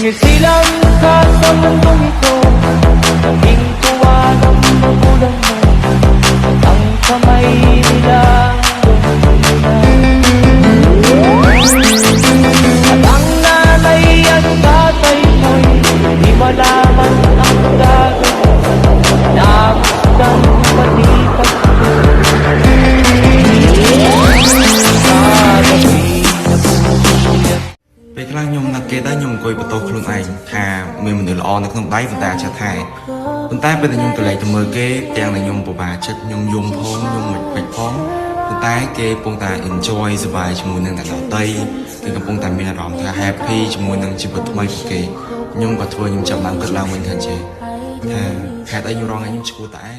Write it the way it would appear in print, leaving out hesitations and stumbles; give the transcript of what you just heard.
Sumisilang ka sa mundong ito, naging tuwa ng magulang mo, at ang kamay nilang at ang nanay at tatay mo'y di malaman ang gagawin, namusdan palipatពេលខ្លះខ្ញុំនឹកគេដែរខ្ញុំអង្គុយបន្ទោសខ្លួនឯងថាមានមនុស្សល្អនៅក្នុងដៃប៉ុន្តែអាចថាប៉ុន្តែពេលដែលខ្ញុំក៏លេចទៅមើលគេទាំងដែលខ្ញុំពិបាកចិត្តខ្ញុំយំផងខ្ញុំមិនពេចផងប៉ុន្តែគេកំពុងតែ enjoy សប្បាយជាមួយនឹងអ្នកដទៃគេកំពុងតែមានអារម្មណ៍ថា happy ជាមួយនឹងជីវិតថ្មីរបស់គេខ្ញុំក៏ធ្វើខ្ញុំចាប់បានគិតឡើងវិញថាចេះថាហេតុអីខ្ញុំរងឯងខ្ញុំឈួតតែឯង